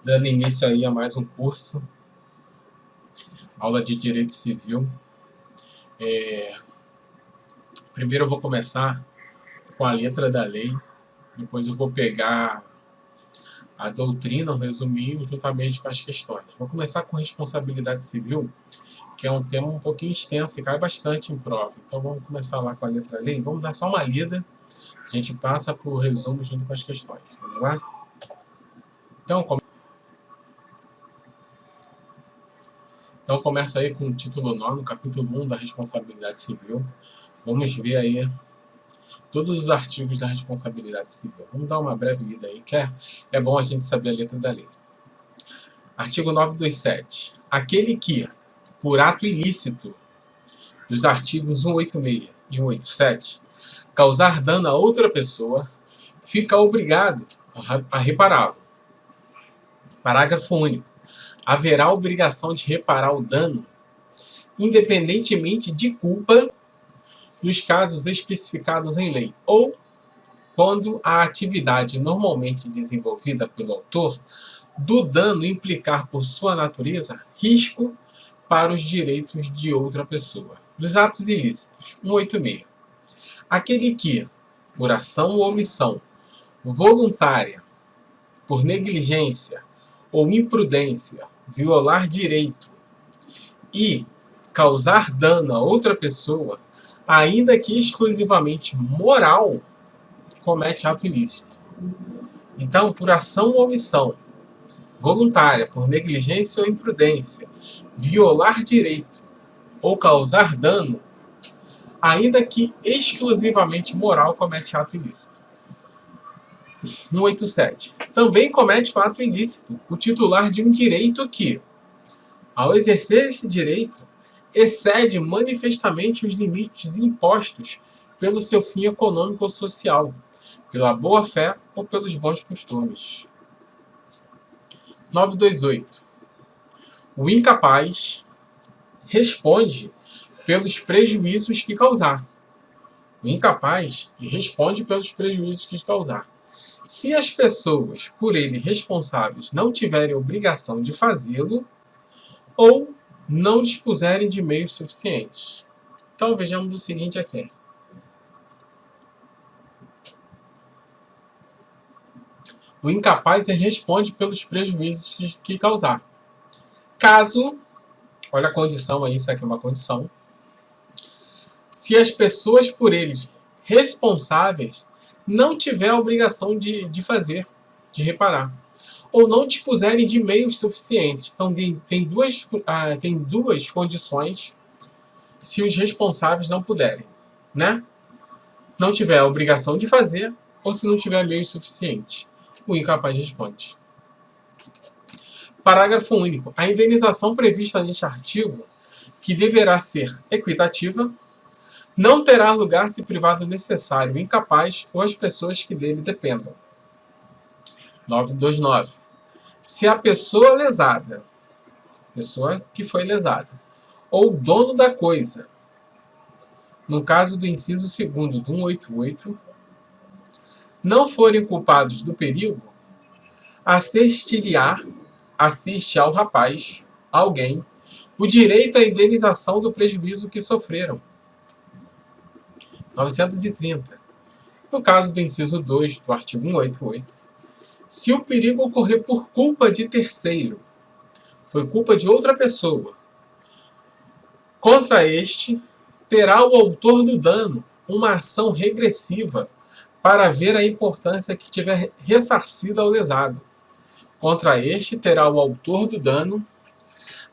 Dando início aí a mais um curso, aula de Direito Civil. Primeiro eu vou começar com a letra da lei, depois eu vou pegar a doutrina, um resuminho, juntamente com as questões. Vou começar com responsabilidade civil, que é um tema um pouquinho extenso e cai bastante em prova. Então vamos começar lá com a letra da lei. Vamos dar só uma lida, a gente passa para o resumo junto com as questões. Vamos lá? Então começa aí com o título 9, capítulo 1 da responsabilidade civil. Vamos ver aí todos os artigos da responsabilidade civil. Vamos dar uma breve lida aí, que é bom a gente saber a letra da lei. Artigo 927. Aquele que, por ato ilícito, dos artigos 186 e 187, causar dano a outra pessoa, fica obrigado a repará-lo. Parágrafo único. Haverá obrigação de reparar o dano, independentemente de culpa, nos casos especificados em lei, ou quando a atividade normalmente desenvolvida pelo autor do dano implicar por sua natureza risco para os direitos de outra pessoa. Dos atos ilícitos, 186. Aquele que, por ação ou omissão voluntária, por negligência ou imprudência, violar direito e causar dano a outra pessoa, ainda que exclusivamente moral, comete ato ilícito. Então, por ação ou omissão voluntária, por negligência ou imprudência, violar direito ou causar dano, ainda que exclusivamente moral, comete ato ilícito. 187. Também comete o ato ilícito o titular de um direito que, ao exercer esse direito, excede manifestamente os limites impostos pelo seu fim econômico ou social, pela boa-fé ou pelos bons costumes. 928. O incapaz responde pelos prejuízos que causar. O incapaz responde pelos prejuízos que causar. Se as pessoas por ele responsáveis não tiverem obrigação de fazê-lo ou não dispuserem de meios suficientes. Então vejamos o seguinte aqui. O incapaz responde pelos prejuízos que causar. Caso, olha a condição aí, isso aqui é uma condição. Se as pessoas por eles responsáveis não tiver a obrigação de fazer, de reparar, ou não dispuserem de meios suficientes. Então tem duas condições se os responsáveis não puderem, né? Não tiver a obrigação de fazer ou se não tiver meios suficientes. O incapaz responde. Parágrafo único. A indenização prevista neste artigo, que deverá ser equitativa, não terá lugar se privar do necessário o incapaz ou as pessoas que dele dependam. 929. Se a pessoa lesada, pessoa que foi lesada, ou o dono da coisa, no caso do inciso 2º do 188, não forem culpados do perigo, assiste ao rapaz, alguém, o direito à indenização do prejuízo que sofreram. 930. No caso do inciso 2 do artigo 188, se o perigo ocorrer por culpa de terceiro, foi culpa de outra pessoa, contra este, terá o autor do dano uma ação regressiva para ver a importância que tiver ressarcida ao lesado. Contra este, terá o autor do dano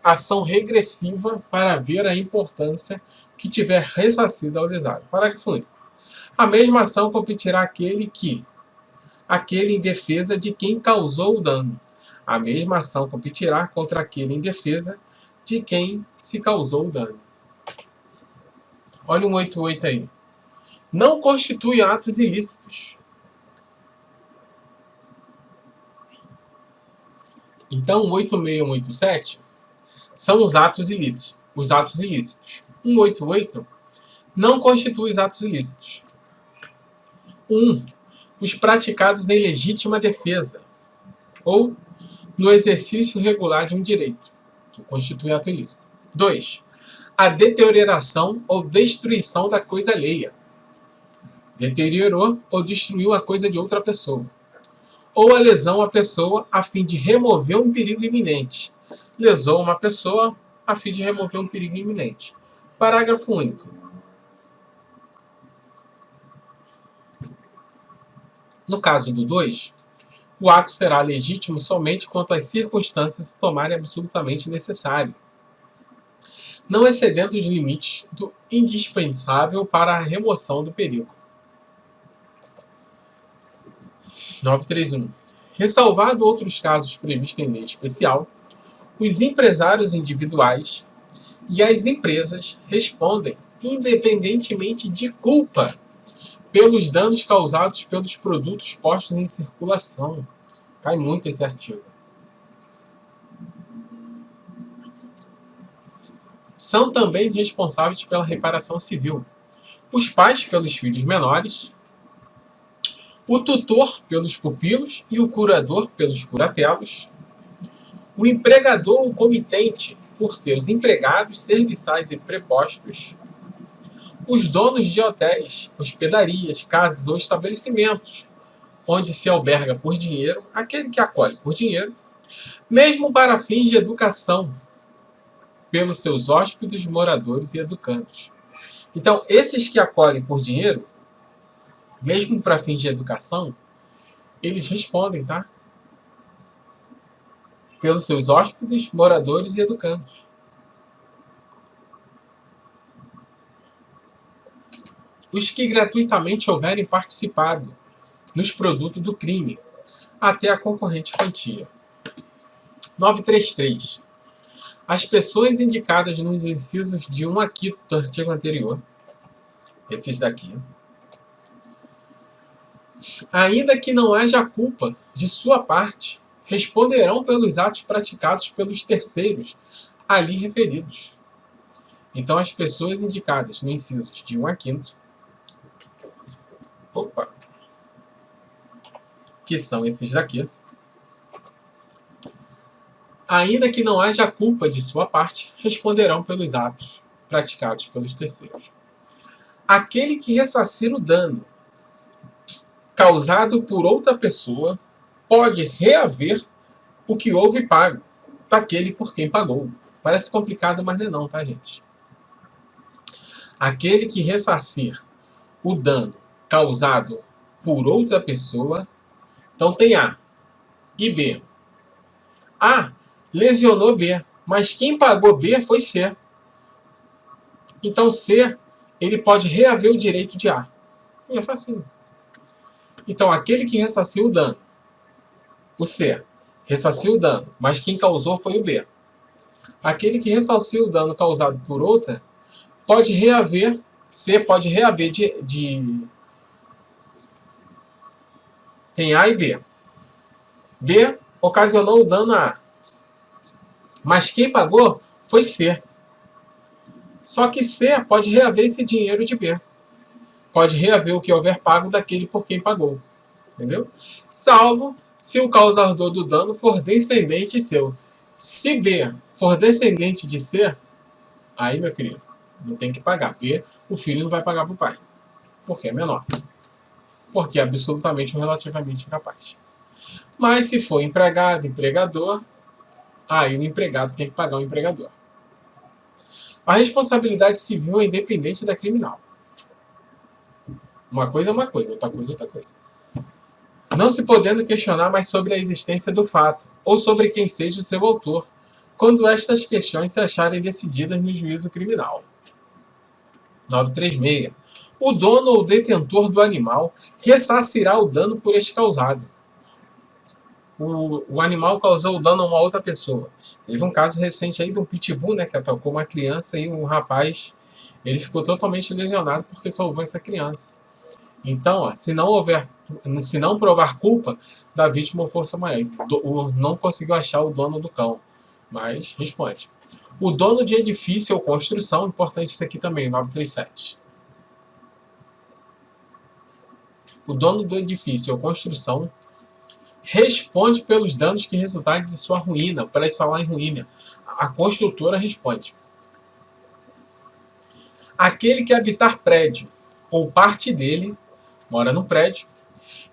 ação regressiva para ver a importância que tiver ressarcida ao lesado. Parágrafo único. A mesma ação competirá aquele em defesa de quem causou o dano. A mesma ação competirá contra aquele em defesa de quem se causou o dano. Olha o 188 aí. Não constitui atos ilícitos. Então, 186 e 187 são os atos ilícitos. 188 não constitui os atos ilícitos. 1. Os praticados em legítima defesa, ou no exercício regular de um direito, que constitui ato ilícito. 2. A deterioração ou destruição da coisa alheia. Deteriorou ou destruiu a coisa de outra pessoa. Ou a lesão à pessoa a fim de remover um perigo iminente. Lesou uma pessoa a fim de remover um perigo iminente. Parágrafo único. No caso do 2, o ato será legítimo somente quanto as circunstâncias o tomarem absolutamente necessário, não excedendo os limites do indispensável para a remoção do perigo. 931. Ressalvado outros casos previstos em lei especial, os empresários individuais e as empresas respondem independentemente de culpa pelos danos causados pelos produtos postos em circulação. Cai muito esse artigo. São também responsáveis pela reparação civil os pais pelos filhos menores, o tutor pelos pupilos e o curador pelos curatelos, o empregador ou comitente por seus empregados, serviçais e prepostos, os donos de hotéis, hospedarias, casas ou estabelecimentos, onde se alberga por dinheiro, aquele que acolhe por dinheiro, mesmo para fins de educação, pelos seus hóspedes, moradores e educandos. Então, esses que acolhem por dinheiro, mesmo para fins de educação, eles respondem, tá? Pelos seus hóspedes, moradores e educandos. Os que gratuitamente houverem participado nos produtos do crime, até a concorrente quantia. 933. As pessoas indicadas nos incisos de 1 a 5 do artigo anterior, esses daqui, ainda que não haja culpa de sua parte, responderão pelos atos praticados pelos terceiros ali referidos. Então, as pessoas indicadas nos incisos de 1 a 5, que são esses daqui, ainda que não haja culpa de sua parte, responderão pelos atos praticados pelos terceiros. Aquele que ressarcir o dano causado por outra pessoa pode reaver o que houve pago daquele por quem pagou. Parece complicado, mas não é não, tá, gente? Aquele que ressarcir o dano causado por outra pessoa, então tem A e B. A lesionou B, mas quem pagou B foi C. Então C, ele pode reaver o direito de A. É facinho. Então, aquele que ressarciu o dano, o C, ressarciu o dano, mas quem causou foi o B. Aquele que ressarciu o dano causado por outra, pode reaver, C pode reaver tem A e B. B ocasionou o dano a A. Mas quem pagou foi C. Só que C pode reaver esse dinheiro de B. Pode reaver o que houver pago daquele por quem pagou. Entendeu? Salvo se o causador do dano for descendente seu. Se B for descendente de C, aí, meu querido, não tem que pagar. B, o filho não vai pagar para o pai. Porque é menor. Porque é absolutamente ou relativamente incapaz. Mas se for empregado, empregador, aí o empregado tem que pagar o empregador. A responsabilidade civil é independente da criminal. Uma coisa é uma coisa, outra coisa é outra coisa. Não se podendo questionar mais sobre a existência do fato, ou sobre quem seja o seu autor, quando estas questões se acharem decididas no juízo criminal. 936. O dono ou detentor do animal ressarcirá o dano por este causado. O animal causou o dano a uma outra pessoa. Teve um caso recente aí de um pitbull, né, que atacou uma criança e um rapaz, ele ficou totalmente lesionado porque salvou essa criança. Então, ó, se não provar culpa da vítima ou força maior, não conseguiu achar o dono do cão, mas responde. O dono de edifício ou construção, importante isso aqui também, 937. O dono do edifício ou construção responde pelos danos que resultarem de sua ruína. O prédio está lá em ruína. A construtora responde. Aquele que habitar prédio ou parte dele, mora no prédio,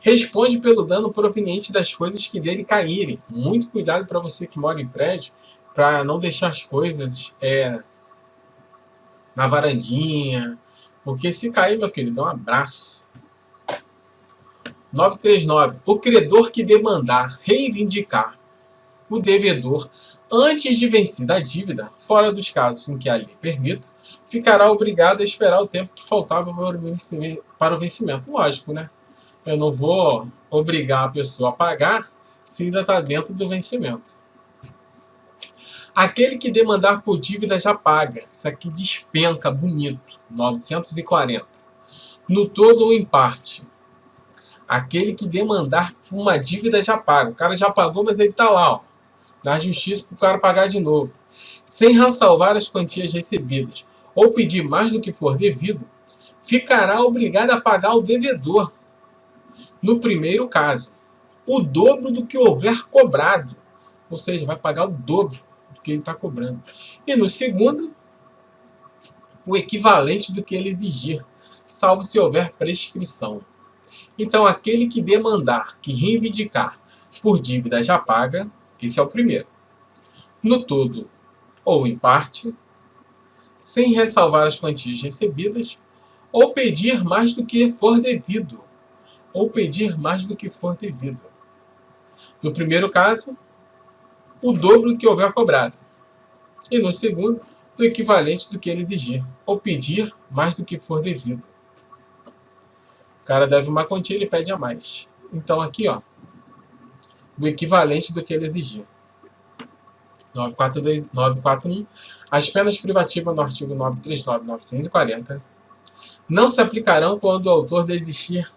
responde pelo dano proveniente das coisas que dele caírem. Muito cuidado para você que mora em prédio, para não deixar as coisas na varandinha, porque se cair, meu querido, um abraço. 939. O credor que demandar reivindicar o devedor antes de vencida a dívida, fora dos casos em que a lei permita, ficará obrigado a esperar o tempo que faltava para o vencimento. Lógico, né? Eu não vou obrigar a pessoa a pagar se ainda está dentro do vencimento. Aquele que demandar por dívida já paga. Isso aqui despenca, bonito. 940. No todo ou em parte. Aquele que demandar por uma dívida já paga. O cara já pagou, mas ele está lá, ó, na justiça para o cara pagar de novo. Sem ressalvar as quantias recebidas ou pedir mais do que for devido, ficará obrigado a pagar ao devedor. No primeiro caso, o dobro do que houver cobrado. Ou seja, vai pagar o dobro do que ele está cobrando. E no segundo, o equivalente do que ele exigir, salvo se houver prescrição. Então, aquele que demandar, que reivindicar por dívida já paga, esse é o primeiro. No todo ou em parte, sem ressalvar as quantias recebidas, ou pedir mais do que for devido. Ou pedir mais do que for devido. No primeiro caso, o dobro do que houver cobrado. E no segundo, o equivalente do que ele exigir. Ou pedir mais do que for devido. O cara deve uma quantia, ele pede a mais. Então aqui, ó, o equivalente do que ele exigir. 941. As penas privativas no artigo 939 e 940 não se aplicarão quando o autor desistir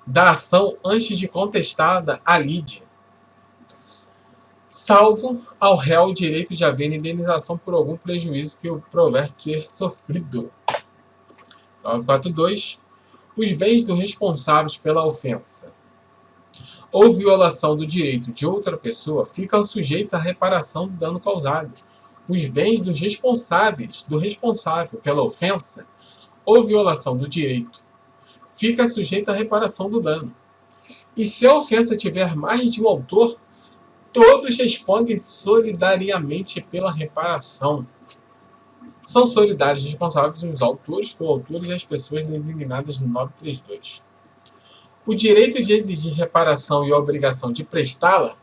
da ação antes de contestada a lide, salvo ao réu o direito de haver indenização por algum prejuízo que o prover ter sofrido. 942. Os bens do responsável pela ofensa ou violação do direito de outra pessoa ficam sujeitos à reparação do dano causado. Os bens dos responsáveis, do responsável pela ofensa ou violação do direito fica sujeito à reparação do dano. E se a ofensa tiver mais de um autor, todos respondem solidariamente pela reparação. São solidários responsáveis os autores, coautores e as pessoas designadas no 932. O direito de exigir reparação e a obrigação de prestá-la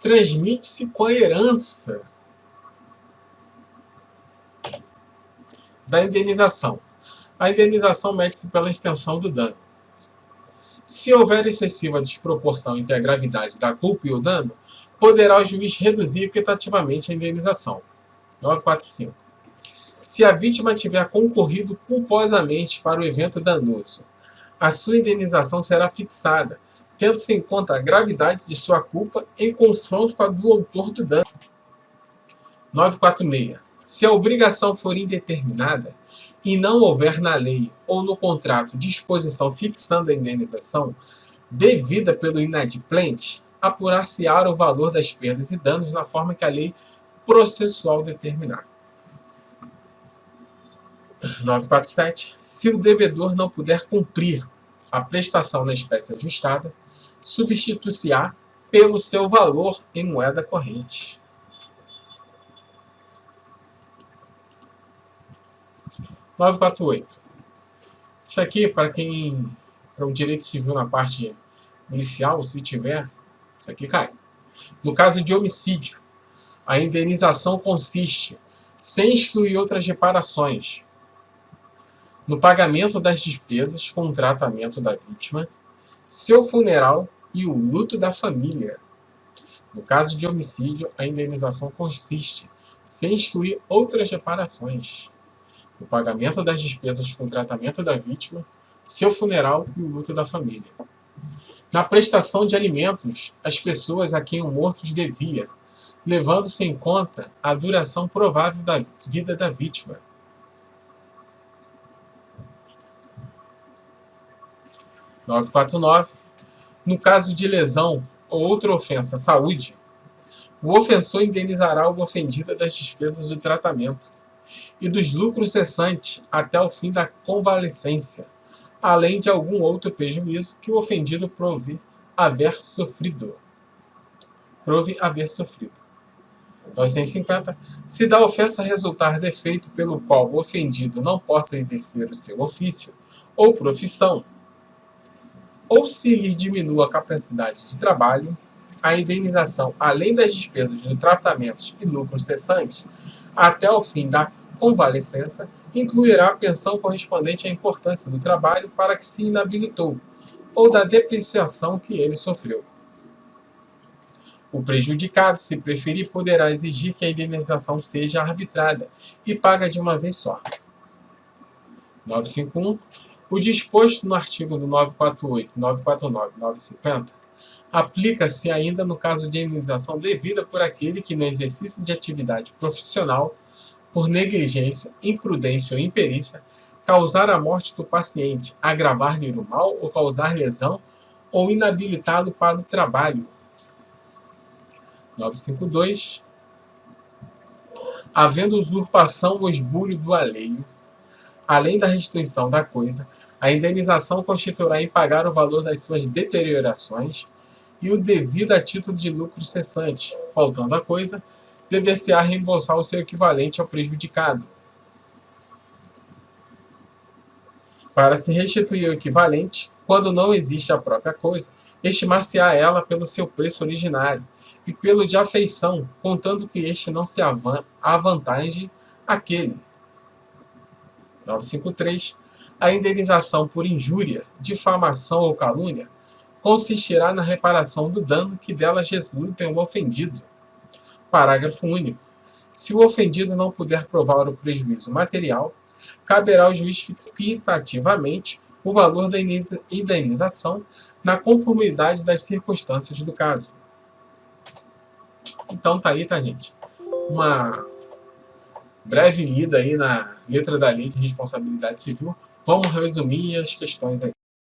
transmite-se com a herança da indenização. A indenização mede-se pela extensão do dano. Se houver excessiva desproporção entre a gravidade da culpa e o dano, poderá o juiz reduzir equitativamente a indenização. 945. Se a vítima tiver concorrido culposamente para o evento danoso, a sua indenização será fixada, tendo-se em conta a gravidade de sua culpa em confronto com a do autor do dano. 946. Se a obrigação for indeterminada e não houver na lei ou no contrato disposição fixando a indenização devida pelo inadimplente, apurar-se-á o valor das perdas e danos na forma que a lei processual determinar. 947. Se o devedor não puder cumprir a prestação na espécie ajustada, substitui-se-á pelo seu valor em moeda corrente. 948. Isso aqui, para um direito civil na parte policial, se tiver, isso aqui cai. No caso de homicídio, a indenização consiste, sem excluir outras reparações, no pagamento das despesas com o tratamento da vítima, seu funeral e o luto da família. No caso de homicídio, a indenização consiste, sem excluir outras reparações, no pagamento das despesas com o tratamento da vítima, seu funeral e o luto da família. Na prestação de alimentos às pessoas a quem o morto devia, levando-se em conta a duração provável da vida da vítima. 949. No caso de lesão ou outra ofensa à saúde, o ofensor indenizará o ofendido das despesas do tratamento e dos lucros cessantes até o fim da convalescência, além de algum outro prejuízo que o ofendido prove haver sofrido. 950. Se da ofensa resultar defeito pelo qual o ofendido não possa exercer o seu ofício ou profissão, ou se lhe diminua a capacidade de trabalho, a indenização, além das despesas do tratamento e lucros cessantes, até o fim da convalescença, incluirá a pensão correspondente à importância do trabalho para que se inabilitou, ou da depreciação que ele sofreu. O prejudicado, se preferir, poderá exigir que a indenização seja arbitrada e paga de uma vez só. 951. O disposto no artigo do 948, 949 e 950 aplica-se ainda no caso de indenização devida por aquele que, no exercício de atividade profissional, por negligência, imprudência ou imperícia, causar a morte do paciente, agravar-lhe o mal ou causar lesão ou inabilitá-lo para o trabalho. 952. Havendo usurpação ou esbulho do alheio, além da restituição da coisa, a indenização constituirá em pagar o valor das suas deteriorações e o devido a título de lucro cessante. Faltando a coisa, dever-se-á reembolsar o seu equivalente ao prejudicado. Para se restituir o equivalente, quando não existe a própria coisa, estimar-se-á ela pelo seu preço originário e pelo de afeição, contando que este não se avantaje aquele. 953. A indenização por injúria, difamação ou calúnia consistirá na reparação do dano que delas resulte o ofendido. Parágrafo único. Se o ofendido não puder provar o prejuízo material, caberá ao juiz fixar equitativamente o valor da indenização na conformidade das circunstâncias do caso. Então tá aí, tá, gente? Uma breve lida aí na letra da lei de responsabilidade civil. Vamos resumir as questões aqui.